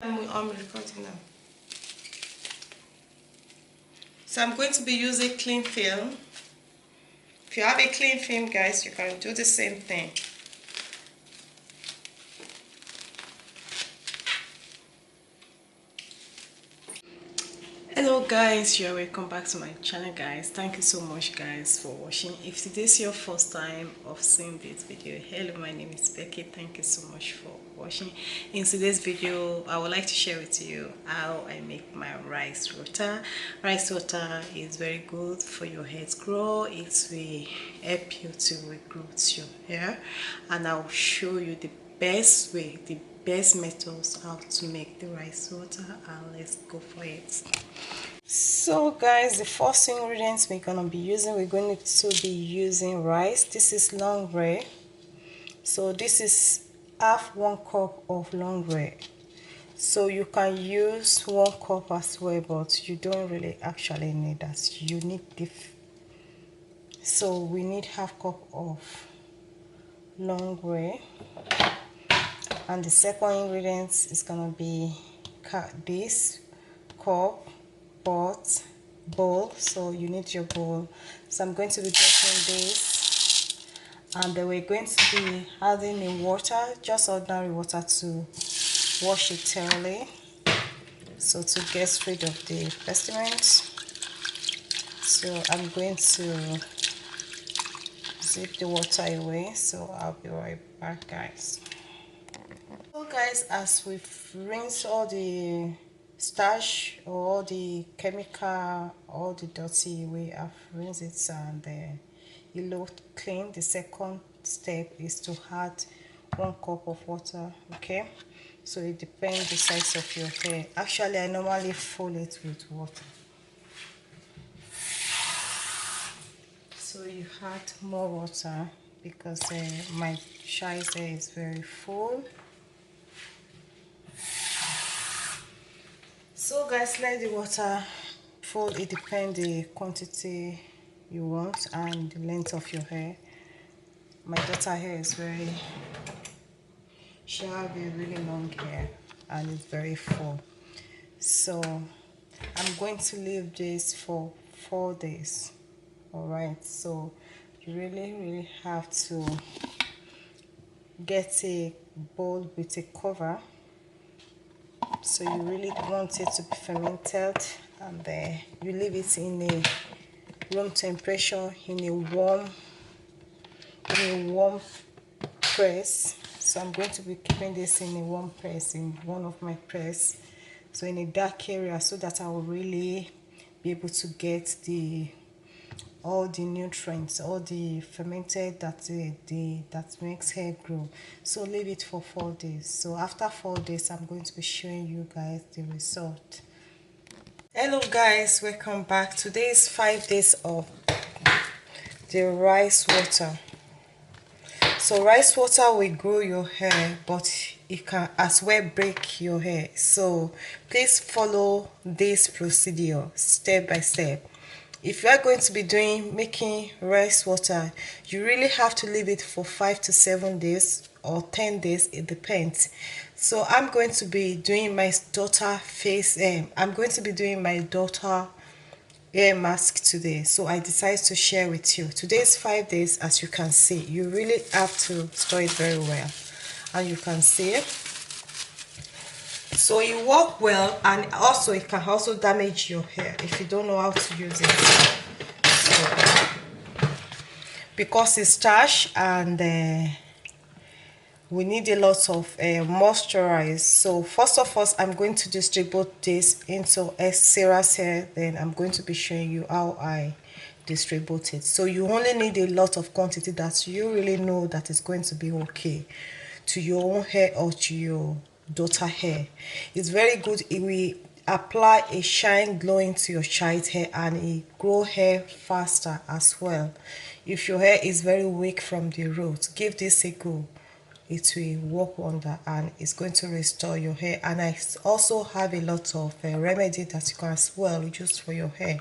I'm recording now. So I'm going to be using clean film. If you have a clean film, guys, you can do the same thing. Hello guys, you're welcome back to my channel, guys. Thank you so much, guys, for watching. If this is your first time of seeing this video, hello, my name is Becky. Thank you so much for watching. In today's video, I would like to share with you how I make my rice water. Rice water is very good for your hair grow. It will help you to regrow your hair, and I'll show you the best way, the best methods how to make the rice water, and let's go for it. So guys, the first ingredients we're going to be using rice. This is long rye. So this is half 1 cup of long rye. So you can use 1 cup as well, but you don't really actually need that. You need so we need half cup of long rye. And the second ingredient is gonna be this cup bowl. So you need your bowl. So I'm going to be getting this, and then we're going to be adding in water, just ordinary water, to wash it thoroughly, so to get rid of the pestilence. So I'm going to zip the water away, so I'll be right back, guys. So guys, as we've rinsed all the starch or all the chemical, all the dirty, we have rinsed it and it looked clean. The second step is to add 1 cup of water. Okay, so it depends the size of your hair. Actually, I normally fill it with water, so you add more water because my child's hair is very full. So guys, let the water full. It depends the quantity you want and the length of your hair. My daughter hair is she have a really long hair and it's very full. So I'm going to leave this for 4 days. Alright, so you really have to get a bowl with a cover. So you really want it to be fermented, and you leave it in a room temperature, in a warm press. So I'm going to be keeping this in a warm press, in one of my press, so in a dark area, so that I will really be able to get all the nutrients, all the fermented that makes hair grow. So leave it for 4 days. So after 4 days, I'm going to be showing you guys the result. Hello guys, welcome back. Today is 5 days of the rice water. So rice water will grow your hair, but it can as well break your hair. So please follow this procedure step by step. If you are going to be making rice water, you really have to leave it for 5 to 7 days or 10 days, it depends. So I'm going to be doing my daughter I'm going to be doing my daughter hair mask today, so I decided to share with you. Today is 5 days. As you can see, you really have to store it very well, and you can see it. So it works well, and also it can also damage your hair if you don't know how to use it. So, because it's starch and we need a lot of moisturize. So first of all, I'm going to distribute this into Sarah's hair. Then I'm going to be showing you how I distribute it. So you only need a lot of quantity that you really know that is going to be okay to your own hair or to your daughter hair. It's very good. It will apply a shine glowing to your child's hair, and it grow hair faster as well. If your hair is very weak from the root, give this a go. It will work wonder, and it's going to restore your hair. And I also have a lot of remedy that you can as well use for your hair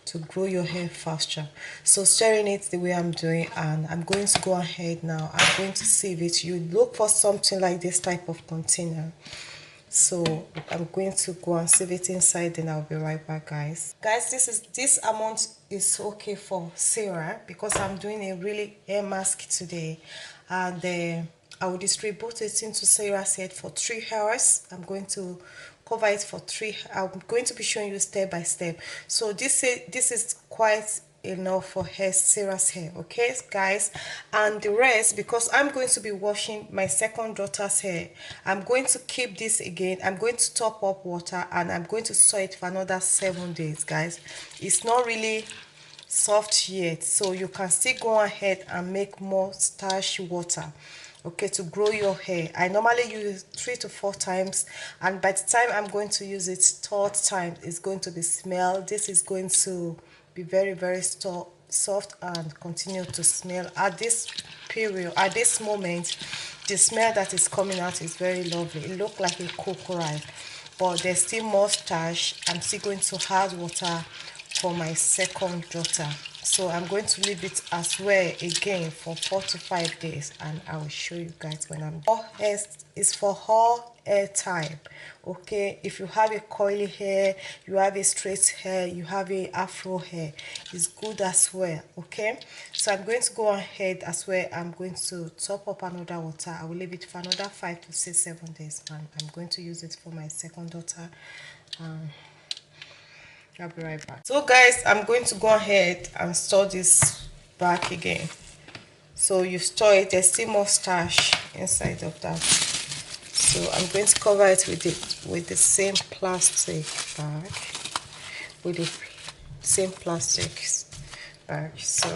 to grow your hair faster. So stirring it the way I'm doing, and I'm going to go ahead now. I'm going to sieve it. You look for something like this type of container. So I'm going to go and save it inside, then I'll be right back, guys. Guys, this amount is okay for Sarah because I'm doing a really hair mask today, and I will distribute it into Sarah's head for 3 hours. I'm going to cover it for 3. I'm going to be showing you step by step. So this is quite enough for hair, Sarah's hair, okay guys. And the rest, because I'm going to be washing my second daughter's hair, I'm going to keep this again. I'm going to top up water and I'm going to store it for another 7 days, guys. It's not really soft yet, so you can still go ahead and make more starch water, okay, to grow your hair. I normally use 3 to 4 times, and by the time I'm going to use it third time, it's going to be smell. This is going to be very, very soft and continue to smell. At this period, at this moment, the smell that is coming out is very lovely. It looks like a coconut, but there's still more starch. I'm still going to add water for my second daughter, so I'm going to leave it as well again for 4 to 5 days, and I will show you guys when I'm done. Hair is for all hair type, okay. If you have a coily hair, you have a straight hair, you have a afro hair, it's good as well, okay. So I'm going to go ahead as well. I'm going to top up another water. I will leave it for another 5 to 6, 7 days, and I'm going to use it for my second daughter. I'll be right back. So guys, I'm going to go ahead and store this back again. So you store it, there's still more starch inside of that. So I'm going to cover it with the same plastic bag, with the same plastic bag. So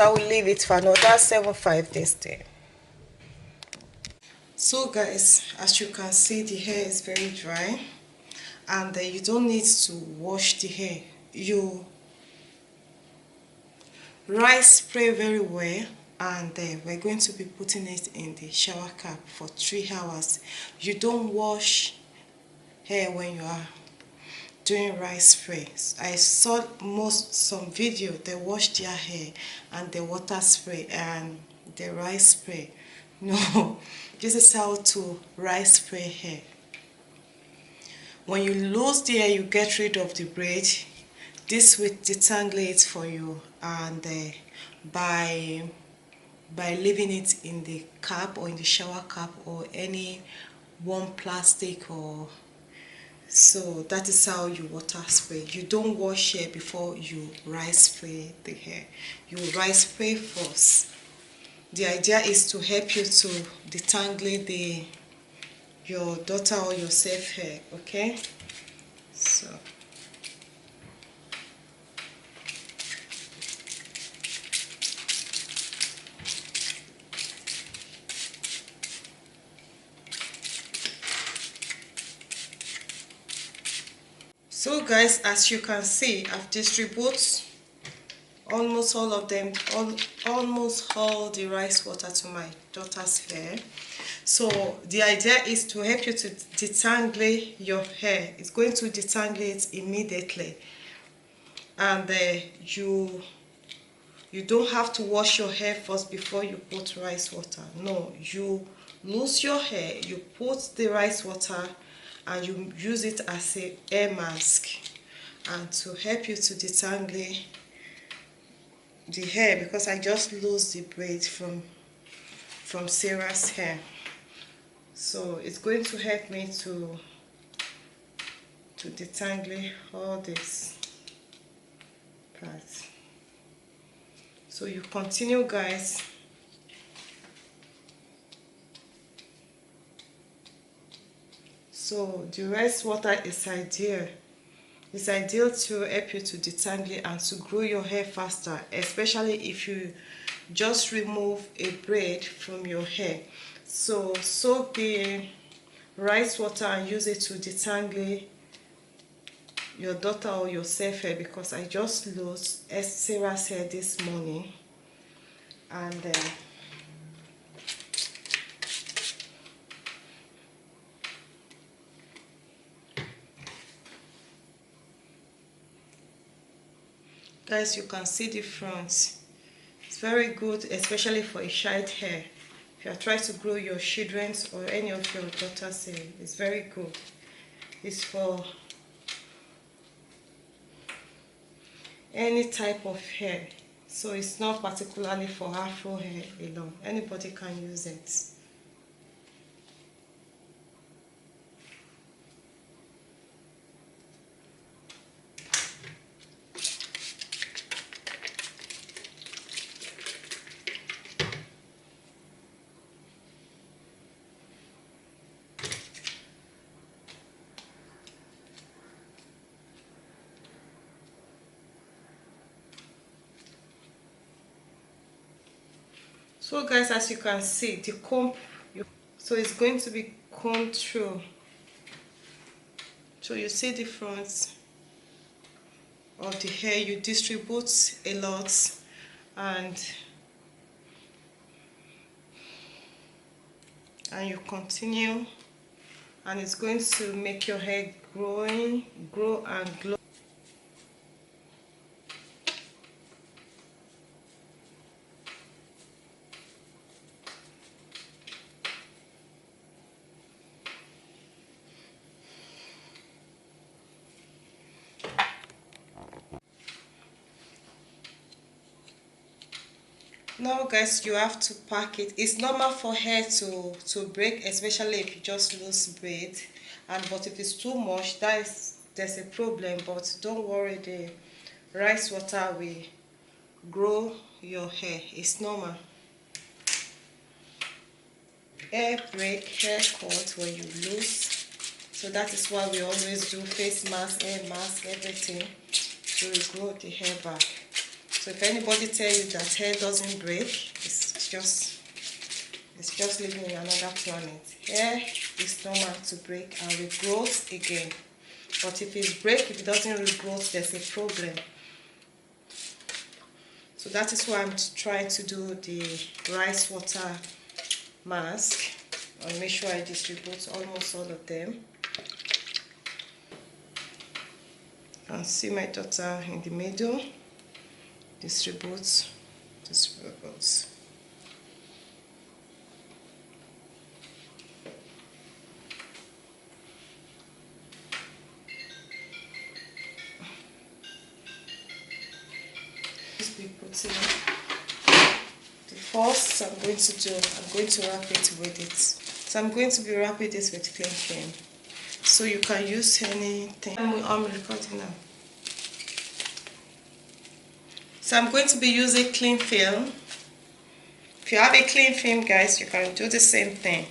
I will leave it for another 5 days there. So guys, as you can see, the hair is very dry, and you don't need to wash the hair. You rice spray very well, and we're going to be putting it in the shower cap for 3 hours. You don't wash hair when you are doing rice spray. I saw some video, they wash their hair and the water spray and the rice spray. No, this is how to rice spray hair. When you lose the hair, you get rid of the braid. This will detangle it for you, and by leaving it in the cap or in the shower cap or any warm plastic, or so that is how you water spray. You don't wash hair before you rice spray the hair. You rice spray first. The idea is to help you to detangle your daughter or yourself hair, okay. So guys, as you can see, I've distributed almost all of them, almost all the rice water to my daughter's hair. So the idea is to help you to detangle your hair. It's going to detangle it immediately, and you don't have to wash your hair first before you put rice water. No, you lose your hair, you put the rice water, and you use it as a hair mask, and to help you to detangle the hair, because I just lost the braid from Sarah's hair. So it's going to help me to detangle all this parts. So you continue, guys. So the rice water is ideal. It's ideal to help you to detangle and to grow your hair faster, especially if you just remove a braid from your hair. So soak the rice water and use it to detangle your daughter or yourself hair, because I just lost Sarah's hair this morning, and guys, you can see the front. It's very good, especially for a child hair. If you are trying to grow your children's or any of your daughter's hair, it's very good. It's for any type of hair, so it's not particularly for afro hair alone. Anybody can use it. So guys, as you can see, the comb, so it's going to be combed through. So you see the front of the hair, you distribute a lot, and you continue, and it's going to make your hair grow and glow. Now guys, you have to pack it. It's normal for hair to break, especially if you just lose braid, but if it's too much, there's a problem. But don't worry, the rice water will grow your hair. It's normal. Hair break, hair cut when you lose, so that is why we always do face mask, hair mask, everything to regrow the hair back. So if anybody tell you that hair doesn't break, it's just living in another planet. Hair is normal to break and regrow again. But if it doesn't regrow, there's a problem. So that is why I'm trying to do the rice water mask. I'll make sure I distribute almost all of them. You can see my daughter in the middle. Distributes. Just be putting the first I'm going to wrap it with it. So I'm going to be wrapping this with cling film. So you can use anything. I'm recording now. So I'm going to be using cling film. If you have a cling film, guys, you can do the same thing.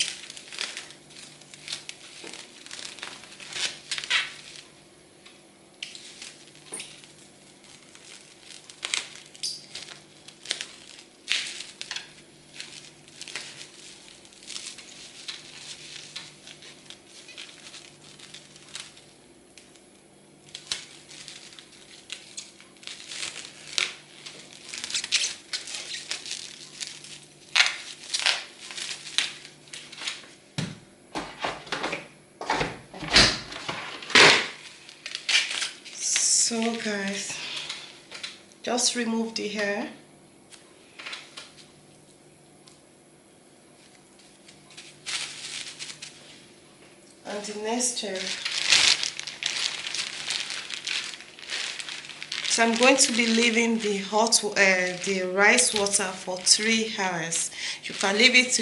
So guys, just remove the hair. And the next step, so I'm going to be leaving the rice water for 3 hours. You can leave it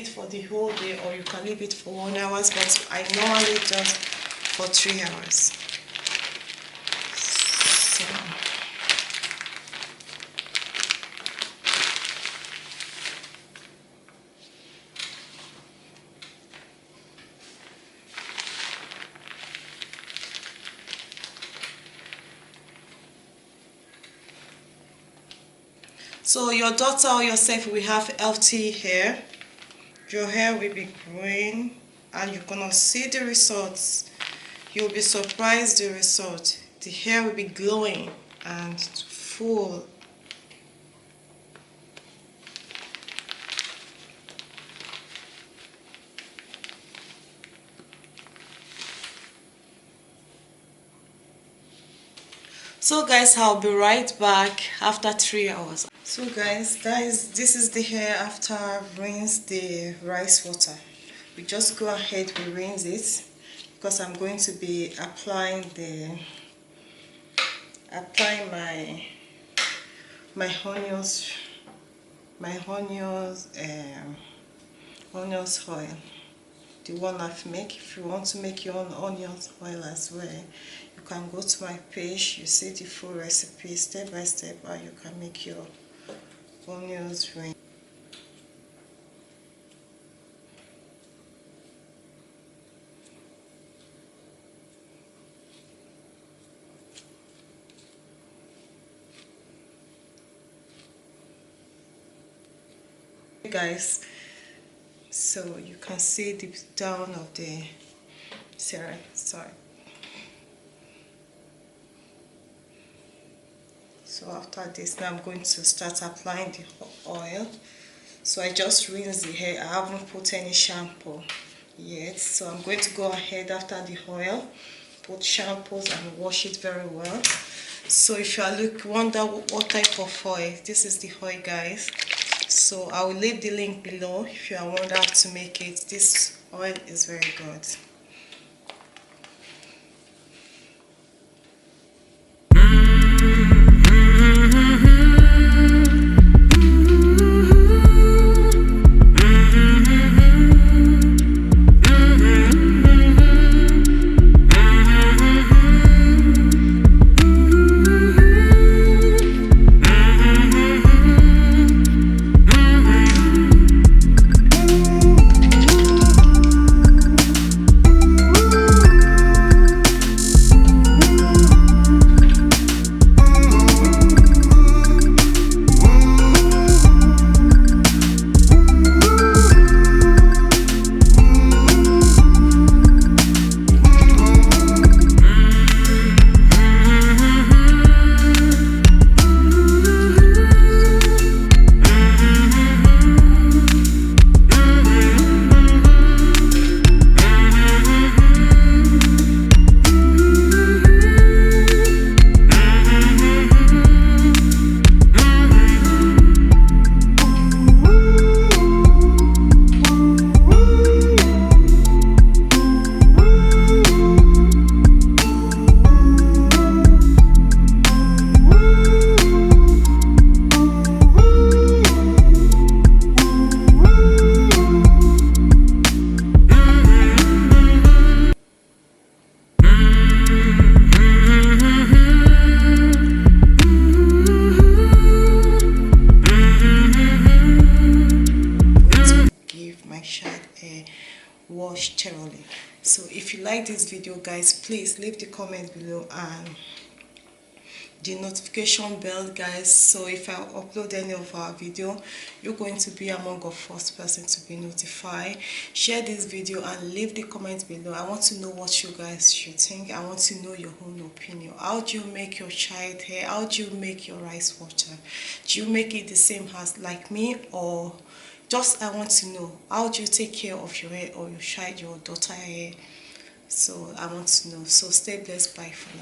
for the whole day, or you can leave it for 1 hour, but I normally just for 3 hours. So your daughter or yourself will have healthy hair. Your hair will be growing and you're gonna see the results. You'll be surprised the result. The hair will be glowing and full. So guys, I'll be right back after 3 hours. So guys, this is the hair after I've rinsed the rice water. We just go ahead, we rinse it, because I'm going to be applying my onions oil, the one I've made. If you want to make your own onions oil as well, you can go to my page. You see the full recipe step by step, and you can make your onions ring. Guys, so you can see the down of the sorry. So after this, now I'm going to start applying the oil. So I just rinsed the hair. I haven't put any shampoo yet, so I'm going to go ahead after the oil, put shampoos and wash it very well. So if you are wonder what type of oil, this is the oil, guys. So I will leave the link below if you are wondering how to make it. This oil is very good. Wash thoroughly. So if you like this video, guys, please leave the comment below and the notification bell, guys, so if I upload any of our video, you're going to be among the first person to be notified. Share this video and leave the comments below. I want to know what you guys should think. I want to know your own opinion. How do you make your child hair? How do you make your rice water? Do you make it the same as like me, or just I want to know how do you take care of your hair or your child, your daughter hair? So I want to know. So stay blessed. Bye for now.